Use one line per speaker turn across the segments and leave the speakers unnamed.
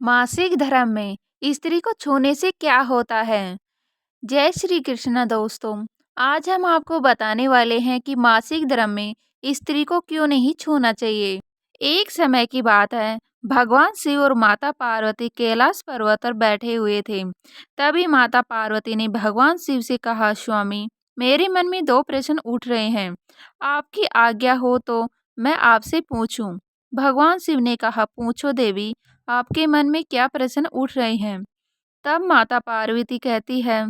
मासिक धर्म में स्त्री को छूने से क्या होता है? जय श्री कृष्ण दोस्तों। आज हम आपको बताने वाले हैं कि मासिक धर्म में स्त्री को क्यों नहीं छूना चाहिए। एक समय की बात है, भगवान शिव और माता पार्वती कैलाश पर्वत पर बैठे हुए थे। तभी माता पार्वती ने भगवान शिव से कहा, स्वामी, मेरे मन में दो प्रश्न उठ रहे हैं, आपकी आज्ञा हो तो मैं आपसे पूछूं। भगवान शिव ने कहा, पूछो देवी, आपके मन में क्या प्रश्न उठ रहे हैं? तब माता पार्वती कहती है,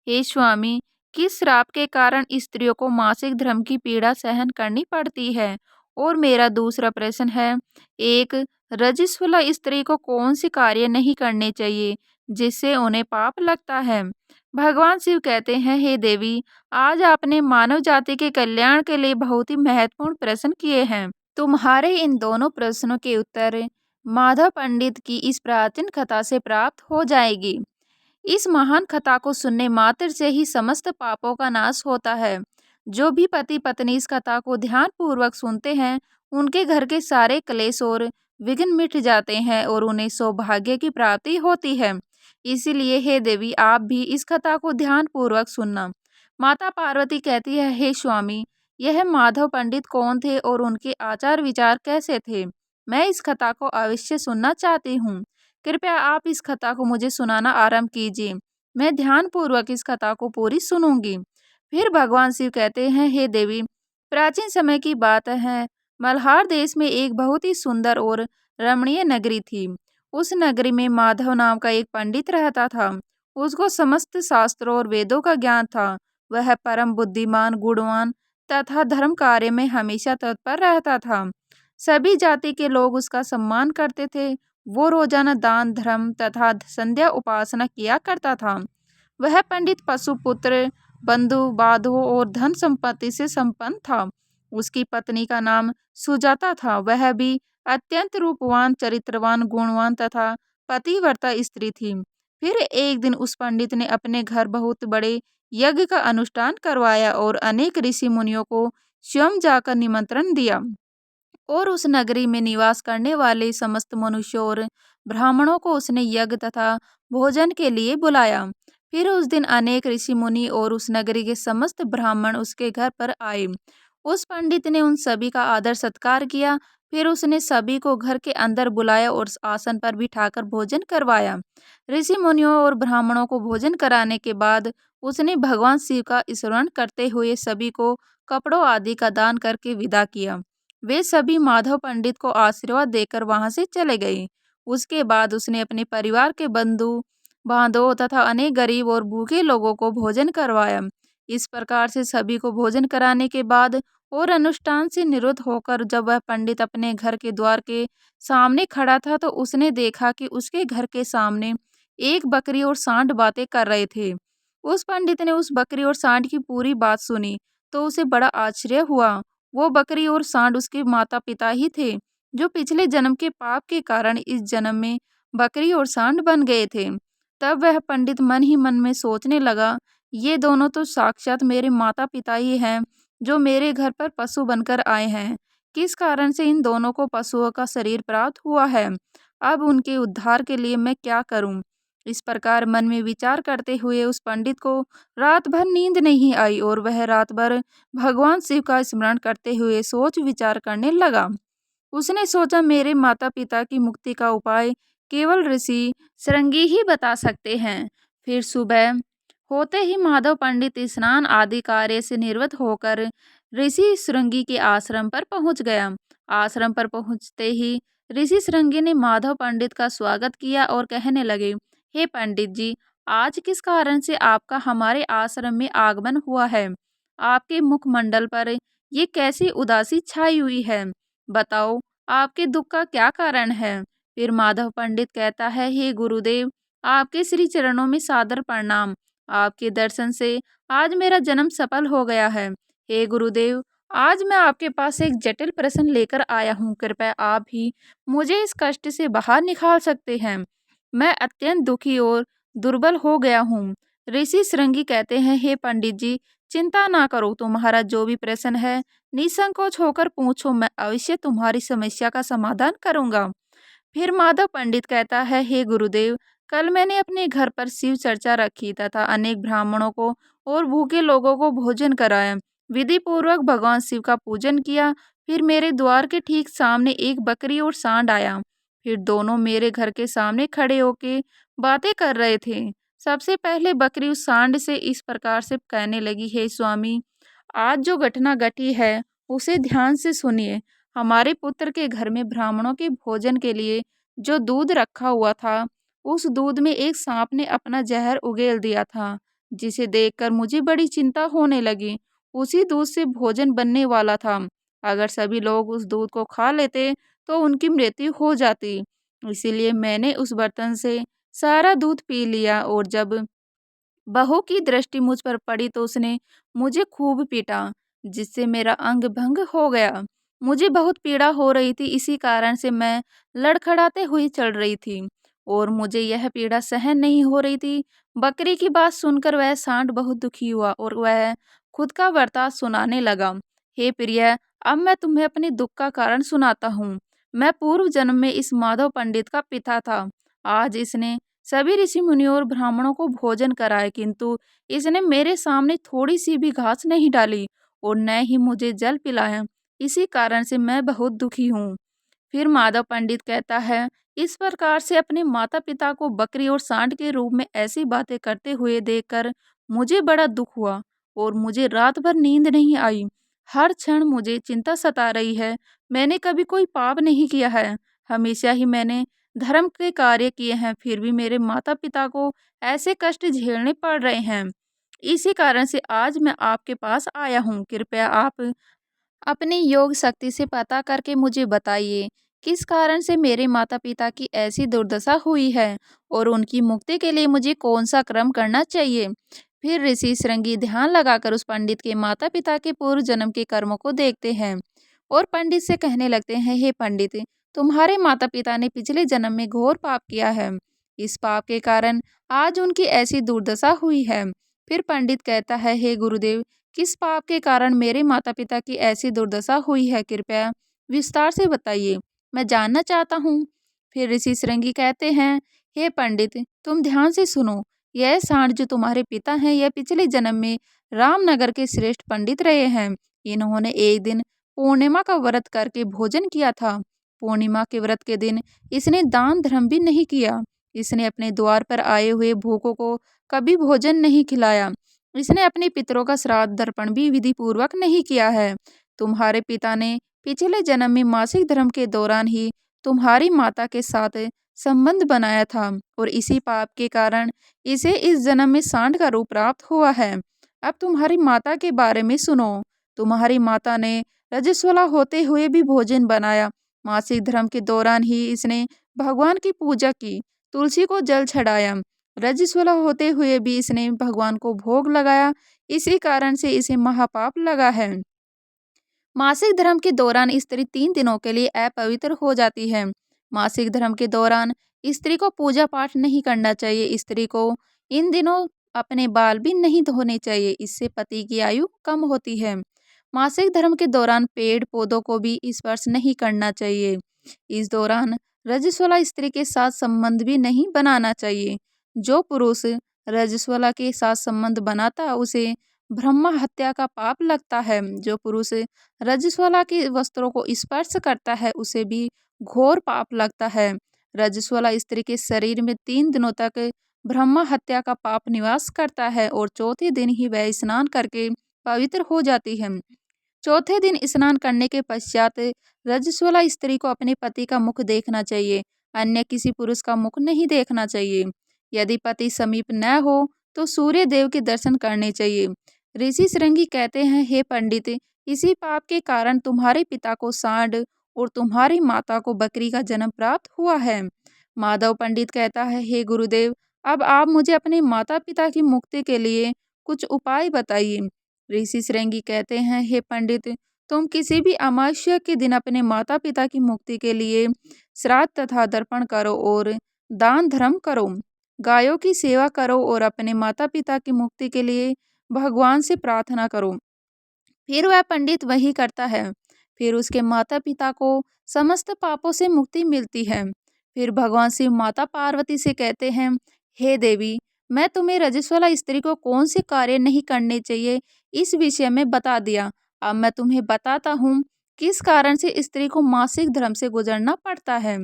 हे स्वामी, किस श्राप के कारण स्त्रियों को मासिक धर्म की पीड़ा सहन करनी पड़ती है? और मेरा दूसरा प्रश्न है, एक रजस्वला स्त्री को कौन से कार्य नहीं करने चाहिए जिससे उन्हें पाप लगता है? भगवान शिव कहते हैं, हे देवी, आज आपने मानव जाति के कल्याण के लिए बहुत ही महत्वपूर्ण प्रश्न किए हैं। तुम्हारे इन दोनों प्रश्नों के उत्तर माधव पंडित की इस प्राचीन कथा से प्राप्त हो जाएगी। इस महान कथा को सुनने मात्र से ही समस्त पापों का नाश होता है। जो भी पति पत्नी इस कथा को ध्यान पूर्वक सुनते हैं, उनके घर के सारे क्लेश और विघ्न मिट जाते हैं और उन्हें सौभाग्य की प्राप्ति होती है। इसीलिए हे देवी, आप भी इस कथा को ध्यान पूर्वक सुनना। माता पार्वती कहती है, हे स्वामी, यह माधव पंडित कौन थे और उनके आचार विचार कैसे थे? मैं इस कथा को अवश्य सुनना चाहती हूँ। कृपया आप इस कथा को मुझे सुनाना आरंभ कीजिए। मैं ध्यानपूर्वक इस कथा को पूरी सुनूंगी। फिर भगवान शिव कहते हैं, हे देवी, प्राचीन समय की बात है, मल्हार देश में एक बहुत ही सुंदर और रमणीय नगरी थी। उस नगरी में माधव नाम का एक पंडित रहता था। उसको समस्त शास्त्रों और वेदों का ज्ञान था। वह परम बुद्धिमान, गुणवान तथा धर्म कार्य में हमेशा तत्पर रहता था। सभी जाति के लोग उसका सम्मान करते थे। वो रोजाना दान, धर्म तथा संध्या उपासना किया करता था। वह पंडित पशु, पुत्र, बंधु बांधवों और धन संपत्ति से संपन्न था। उसकी पत्नी का नाम सुजाता था। वह भी अत्यंत रूपवान, चरित्रवान, गुणवान तथा पतिव्रता स्त्री थी। फिर एक दिन उस पंडित ने अपने घर बहुत बड़े यज्ञ का अनुष्ठान करवाया और अनेक ऋषि मुनियों को स्वयं जाकर निमंत्रण दिया और उस नगरी में निवास करने वाले समस्त मनुष्यों और ब्राह्मणों को उसने यज्ञ तथा भोजन के लिए बुलाया। फिर उस दिन अनेक ऋषि मुनि और उस नगरी के समस्त ब्राह्मण उसके घर पर आए। उस पंडित ने उन सभी का आदर सत्कार किया। फिर उसने सभी को घर के अंदर बुलाया और आसन पर बिठाकर भोजन करवाया। ऋषि मुनियों और ब्राह्मणों को भोजन कराने के बाद उसने भगवान शिव का स्मरण करते हुए सभी को कपड़ों आदि का दान करके विदा किया। वे सभी माधव पंडित को आशीर्वाद देकर वहां से चले गए। उसके बाद उसने अपने परिवार के बंधु बांधवों तथा अनेक गरीब और भूखे लोगों को भोजन करवाया। इस प्रकार से सभी को भोजन कराने के बाद और अनुष्ठान से निवृत्त होकर जब वह पंडित अपने घर के द्वार के सामने खड़ा था, तो उसने देखा कि उसके घर के सामने एक बकरी और सांड बातें कर रहे थे। उस पंडित ने उस बकरी और सांड की पूरी बात सुनी तो उसे बड़ा आश्चर्य हुआ। वो बकरी और सांड उसके माता पिता ही थे, जो पिछले जन्म के पाप के कारण इस जन्म में बकरी और सांड बन गए थे। तब वह पंडित मन ही मन में सोचने लगा, ये दोनों तो साक्षात मेरे माता पिता ही हैं, जो मेरे घर पर पशु बनकर आए हैं। किस कारण से इन दोनों को पशुओं का शरीर प्राप्त हुआ है? अब उनके उद्धार के लिए मैं क्या करूं? इस प्रकार मन में विचार करते हुए उस पंडित को रात भर नींद नहीं आई और वह रात भर भगवान शिव का स्मरण करते हुए सोच विचार करने लगा। उसने सोचा, मेरे माता पिता की मुक्ति का उपाय केवल ऋषि श्रृंगी ही बता सकते हैं। फिर सुबह होते ही माधव पंडित स्नान आदि कार्य से निवृत्त होकर ऋषि श्रृंगी के आश्रम पर पहुंच गया। आश्रम पर पहुंचते ही ऋषि श्रृंगी ने माधव पंडित का स्वागत किया और कहने लगे, हे पंडित जी, आज किस कारण से आपका हमारे आश्रम में आगमन हुआ है? आपके मुखमंडल पर ये कैसी उदासी छाई हुई है? बताओ, आपके दुख का क्या कारण है? फिर माधव पंडित कहता है, हे गुरुदेव, आपके श्री चरणों में सादर प्रणाम। आपके दर्शन से आज मेरा जन्म सफल हो गया है। हे गुरुदेव, आज मैं आपके पास एक जटिल प्रश्न लेकर आया हूँ। कृपया आप ही मुझे इस कष्ट से बाहर निकाल सकते हैं। मैं अत्यंत दुखी और दुर्बल हो गया हूँ। ऋषि श्रृंगी कहते हैं, हे पंडित जी, चिंता ना करो, तुम्हारा जो भी प्रश्न है निसंकोच होकर पूछो, मैं अवश्य तुम्हारी समस्या का समाधान करूंगा। फिर माधव पंडित कहता है, हे गुरुदेव, कल मैंने अपने घर पर शिव चर्चा रखी तथा अनेक ब्राह्मणों को और भूखे लोगों को भोजन कराया। विधि पूर्वक भगवान शिव का पूजन किया। फिर मेरे द्वार के ठीक सामने एक बकरी और सांड आया। फिर दोनों मेरे घर के सामने खड़े होके बातें कर रहे थे। सबसे पहले बकरी उस सांड से इस प्रकार से कहने लगी, हे स्वामी, आज जो घटना घटी है उसे ध्यान से सुनिए। हमारे पुत्र के घर में ब्राह्मणों के भोजन के लिए जो दूध रखा हुआ था, उस दूध में एक सांप ने अपना जहर उगेल दिया था, जिसे देखकर मुझे बड़ी चिंता होने लगी। उसी दूध से भोजन बनने वाला था। अगर सभी लोग उस दूध को खा लेते तो उनकी मृत्यु हो जाती। इसीलिए मैंने उस बर्तन से सारा दूध पी लिया और जब बहू की दृष्टि मुझ पर पड़ी तो उसने मुझे खूब पीटा, जिससे मेरा अंग भंग हो गया। मुझे बहुत पीड़ा हो रही थी, इसी कारण से मैं लड़खड़ाते हुई चल रही थी और मुझे यह पीड़ा सहन नहीं हो रही थी। बकरी की बात सुनकर वह सांड बहुत दुखी हुआ और वह खुद का वृतांत सुनाने लगा। हे प्रिय, अब मैं तुम्हें अपने दुख का कारण सुनाता हूँ। मैं पूर्व जन्म में इस माधव पंडित का पिता था। आज इसने सभी ऋषि मुनियों और ब्राह्मणों को भोजन कराए, किंतु इसने मेरे सामने थोड़ी सी भी घास नहीं डाली और न ही मुझे जल पिलाया। इसी कारण से मैं बहुत दुखी हूँ। फिर माधव पंडित कहता है, इस प्रकार से अपने माता पिता को बकरी और सांड के रूप में ऐसी बातें करते हुए देखकर मुझे बड़ा दुख हुआ और मुझे रात भर नींद नहीं आई। हर क्षण मुझे चिंता सता रही है। मैंने कभी कोई पाप नहीं किया है, हमेशा ही मैंने धर्म के कार्य किए हैं, फिर भी मेरे माता पिता को ऐसे कष्ट झेलने पड़ रहे हैं। इसी कारण से आज मैं आपके पास आया हूँ। कृपया आप अपनी योग शक्ति से पता करके मुझे बताइए, किस कारण से मेरे माता-पिता की ऐसी दुर्दशा हुई है और उनकी मुक्ति के लिए मुझे कौन-सा कर्म करना चाहिए। फिर ऋषि श्रृंगी ध्यान लगाकर उस पंडित के माता-पिता के पूर्व जन्म के कर्मों को देखते हैं और पंडित से कहने लगते हैं, हे पंडित, तुम्हारे माता-पिता ने पिछले जन्म में घोर पाप किया है। इस पाप के कारण आज उनकी ऐसी दुर्दशा हुई है। फिर पंडित कहता है, हे गुरुदेव, किस पाप के कारण मेरे माता-पिता की ऐसी दुर्दशा हुई है, कृपया विस्तार से बताइए, मैं जानना चाहता हूँ। फिर ऋषि श्रृंगी कहते हैं, हे पंडित, तुम ध्यान से सुनो। यह सांड जो तुम्हारे पिता हैं, यह पिछले जन्म में रामनगर के श्रेष्ठ पंडित रहे हैं। इन्होंने एक दिन पूर्णिमा का व्रत करके भोजन किया था। पूर्णिमा के व्रत के दिन इसने दान धर्म भी नहीं किया। इसने अपने द्वार पर आए हुए भूखों को कभी भोजन नहीं खिलाया। इसने अपने पितरों का श्राद्ध तर्पण भी विधि पूर्वक नहीं किया है। तुम्हारे पिता ने पिछले जन्म में मासिक धर्म के दौरान ही तुम्हारी माता के साथ संबंध बनाया था और इसी पाप के कारण इसे इस जन्म में सांड का रूप प्राप्त हुआ है। अब तुम्हारी माता के बारे में सुनो। तुम्हारी माता ने रजस्वला होते हुए भी भोजन बनाया। मासिक धर्म के दौरान ही इसने भगवान की पूजा की, तुलसी को जल चढ़ाया। रजस्वला होते हुए भी इसने भगवान को भोग लगाया, इसी कारण से इसे महापाप लगा है। मासिक धर्म के दौरान स्त्री 3 दिनों के लिए अपवित्र हो जाती है। मासिक धर्म के दौरान स्त्री को पूजा पाठ नहीं करना चाहिए। स्त्री को इन दिनों अपने बाल भी नहीं धोने चाहिए, इससे पति की आयु कम होती है। मासिक धर्म के दौरान पेड़ पौधों को भी स्पर्श नहीं करना चाहिए। इस दौरान रजस्वला स्त्री के साथ संबंध भी नहीं बनाना चाहिए। जो पुरुष रजस्वला के साथ संबंध बनाता उसे ब्रह्म हत्या का पाप लगता है। जो पुरुष रजस्वला के वस्त्रों को स्पर्श करता है उसे भी घोर पाप लगता है। रजस्वला स्त्री के शरीर में 3 दिनों तक ब्रह्म हत्या का पाप निवास करता है और चौथे दिन ही वह स्नान करके पवित्र हो जाती है। चौथे दिन स्नान करने के पश्चात रजस्वला स्त्री को अपने पति का मुख देखना चाहिए, अन्य किसी पुरुष का मुख नहीं देखना चाहिए। यदि पति समीप न हो तो सूर्य देव के दर्शन करने चाहिए। ऋषि श्रृंगी कहते हैं, हे पंडित, इसी पाप के कारण तुम्हारे पिता को सांड और तुम्हारी माता को बकरी का जन्म प्राप्त हुआ है। माधव पंडित कहता है, हे गुरुदेव, अब आप मुझे अपने माता पिता की मुक्ति के लिए कुछ उपाय बताइए। ऋषि श्रृंगी कहते हैं, हे पंडित, तुम किसी भी अमावस्या के दिन अपने माता पिता की मुक्ति के लिए श्राद्ध तथा तर्पण करो और दान धर्म करो, गायों की सेवा करो और अपने माता पिता की मुक्ति के लिए भगवान से प्रार्थना करो। फिर वह पंडित वही करता है। फिर उसके माता पिता को समस्त पापों से मुक्ति मिलती है। फिर भगवान शिव माता पार्वती से कहते हैं, हे देवी, मैं तुम्हें रजस्वला स्त्री को कौन से कार्य नहीं करने चाहिए इस विषय में बता दिया। अब मैं तुम्हें बताता हूँ किस कारण से स्त्री को मासिक धर्म से गुजरना पड़ता है।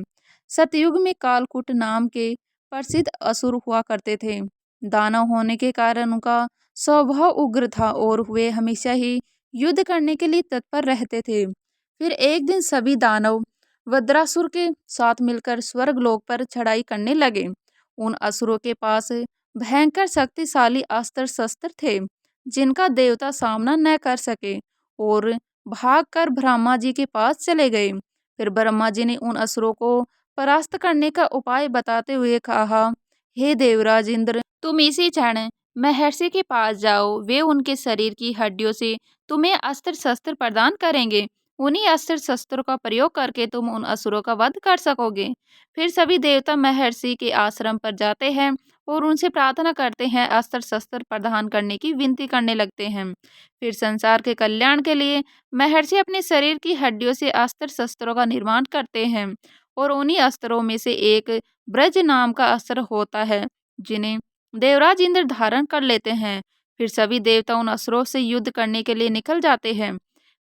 सतयुग में कालकूट नाम के प्रसिद्ध असुर हुआ करते थे। दानव होने के कारण उनका स्वभाव उग्र था और वे हमेशा ही युद्ध करने के लिए तत्पर रहते थे। फिर एक दिन सभी दानव वज्रासुर के साथ मिलकर स्वर्ग लोक पर चढ़ाई करने लगे। उन असुरों के पास भयंकर शक्तिशाली अस्त्र शस्त्र थे जिनका देवता सामना न कर सके और भागकर ब्रह्मा जी के पास चले गए। फिर ब्रह्मा जी ने उन असुरों को परास्त करने का उपाय बताते हुए कहा, हे देवराज इंद्र, तुम इसी क्षण महर्षि के पास जाओ। वे उनके शरीर की हड्डियों से तुम्हें अस्त्र शस्त्र प्रदान करेंगे। उन्हीं अस्त्र शस्त्रों का प्रयोग करके तुम उन असुरों का वध कर सकोगे। फिर सभी देवता महर्षि के आश्रम पर जाते हैं और उनसे प्रार्थना करते हैं, अस्त्र शस्त्र प्रदान करने की विनती करने लगते हैं। फिर संसार के कल्याण के लिए महर्षि अपने शरीर की हड्डियों से अस्त्र शस्त्रों का निर्माण करते हैं और उन्हीं अस्त्रों में से एक ब्रज नाम का अस्त्र होता है जिन्हें देवराज इंद्र धारण कर लेते हैं। फिर सभी देवता उन असुरों से युद्ध करने के लिए निकल जाते हैं।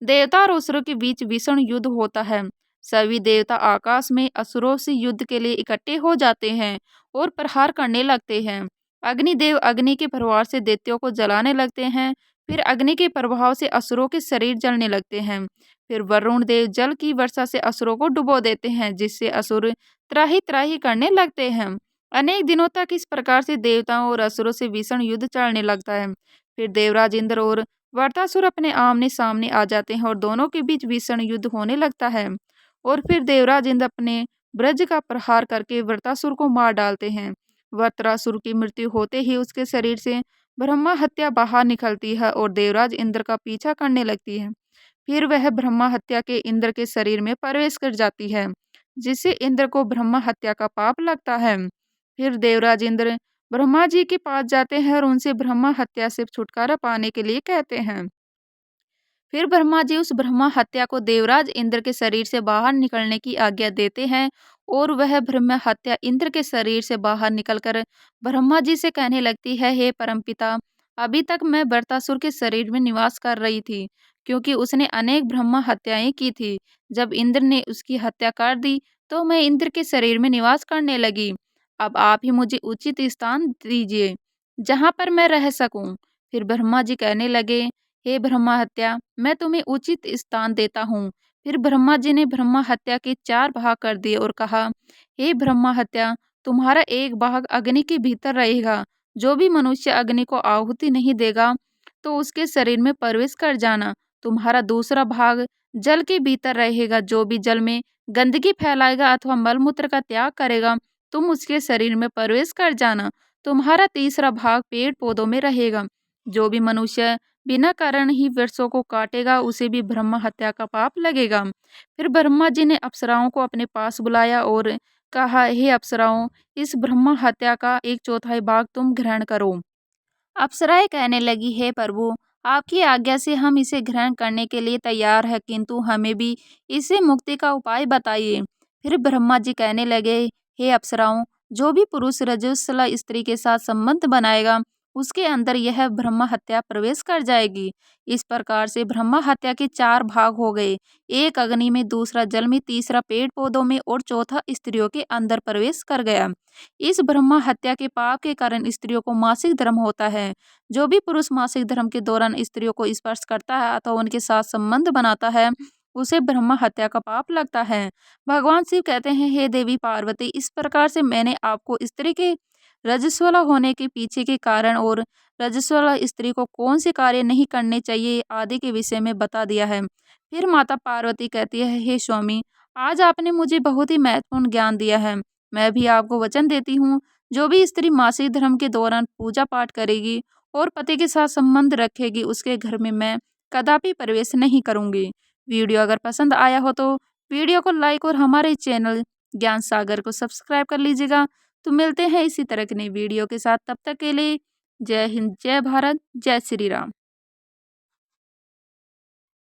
देवता और असुरों के बीच भीषण युद्ध होता है। सभी देवता आकाश में असुरों से युद्ध के लिए इकट्ठे हो जाते हैं और प्रहार करने लगते हैं। अग्निदेव अग्नि के प्रभाव से दैत्यों को जलाने लगते हैं। फिर अग्नि के प्रभाव से असुरों के शरीर जलने लगते हैं। फिर वरुण देव जल की वर्षा से असुरों को डुबो देते हैं, जिससे असुर त्राही त्राही करने लगते हैं। अनेक दिनों तक इस प्रकार से देवताओं और असुरों से भीषण युद्ध चलने लगता है। फिर देवराज इंद्र और वृत्रासुर अपने आमने सामने आ जाते हैं और दोनों के बीच भीषण युद्ध होने लगता है। और फिर देवराज इंद्र अपने ब्रज का प्रहार करके वृत्रासुर को मार डालते हैं। वृत्रासुर की मृत्यु होते ही उसके शरीर से ब्रह्मा हत्या बाहर निकलती है और देवराज इंद्र का पीछा करने लगती है। फिर वह ब्रह्मा हत्या के इंद्र के शरीर में प्रवेश कर जाती है, जिससे इंद्र को ब्रह्मा हत्या का पाप लगता है। फिर देवराज इंद्र ब्रह्मा जी के पास जाते हैं और उनसे ब्रह्मा हत्या से छुटकारा पाने के लिए कहते हैं। फिर ब्रह्मा जी उस ब्रह्मा हत्या को देवराज इंद्र के शरीर से बाहर निकलने की आज्ञा देते हैं और वह ब्रह्मा हत्या इंद्र के शरीर से बाहर निकलकर ब्रह्मा जी से कहने लगती है, हे परमपिता, अभी तक मैं वृत्रासुर के शरीर में निवास कर रही थी क्योंकि उसने अनेक ब्रह्मा हत्याएं की थी। जब इंद्र ने उसकी हत्या कर दी तो मैं इंद्र के शरीर में निवास करने लगी। अब आप ही मुझे उचित स्थान दीजिए जहाँ पर मैं रह सकूं। फिर ब्रह्मा जी कहने लगे, हे ब्रह्मा हत्या, मैं तुम्हें उचित स्थान देता हूँ। फिर ब्रह्मा जी ने ब्रह्मा हत्या के 4 भाग कर दिए और कहा, हे ब्रह्मा हत्या, तुम्हारा एक भाग अग्नि के भीतर रहेगा। जो भी मनुष्य अग्नि को आहुति नहीं देगा तो उसके शरीर में प्रवेश कर जाना। तुम्हारा दूसरा भाग जल के भीतर रहेगा। जो भी जल में गंदगी फैलाएगा अथवा मलमूत्र का त्याग करेगा, तुम उसके शरीर में प्रवेश कर जाना। तुम्हारा तीसरा भाग पेड़ पौधों में रहेगा। जो भी मनुष्य बिना कारण ही वृक्षों को काटेगा, उसे भी ब्रह्मा हत्या का पाप लगेगा। फिर ब्रह्मा जी ने अप्सराओं को अपने पास बुलाया और कहा, हे अप्सराओं, इस ब्रह्मा हत्या का 1/4 भाग तुम ग्रहण करो। अप्सराएं कहने लगी, हे प्रभु, आपकी आज्ञा से हम इसे ग्रहण करने के लिए तैयार है, किंतु हमें भी इससे मुक्ति का उपाय बताइए। फिर ब्रह्मा जी कहने लगे, हे अप्सराओं, जो भी पुरुष रजस्वला स्त्री के साथ संबंध बनाएगा उसके अंदर यह ब्रह्म हत्या प्रवेश कर जाएगी। इस प्रकार से ब्रह्म हत्या के 4 भाग हो गए, एक अग्नि में, दूसरा जल में, तीसरा पेड़ पौधों में और चौथा स्त्रियों के अंदर प्रवेश कर गया। इस ब्रह्म हत्या के पाप के कारण स्त्रियों को मासिक धर्म होता है। जो भी पुरुष मासिक धर्म के दौरान स्त्रियों को स्पर्श करता है अथवा उनके साथ संबंध बनाता है, उसे ब्रह्म हत्या का पाप लगता है। भगवान शिव कहते हैं, हे देवी पार्वती, इस प्रकार से मैंने आपको स्त्री के रजस्वला होने के पीछे के कारण और रजस्वला स्त्री को कौन से कार्य नहीं करने चाहिए आदि के विषय में बता दिया है। फिर माता पार्वती कहती है, हे स्वामी, आज आपने मुझे बहुत ही महत्वपूर्ण ज्ञान दिया है। मैं भी आपको वचन देती हूँ, जो भी स्त्री मासिक धर्म के दौरान पूजा पाठ करेगी और पति के साथ संबंध रखेगी, उसके घर में मैं कदापि प्रवेश नहीं करूँगी। वीडियो अगर पसंद आया हो तो वीडियो को लाइक और हमारे चैनल ज्ञान सागर को सब्सक्राइब कर लीजिएगा। तो मिलते हैं इसी तरह की नई वीडियो के साथ, तब तक के लिए जय हिंद, जय भारत, जय श्री राम।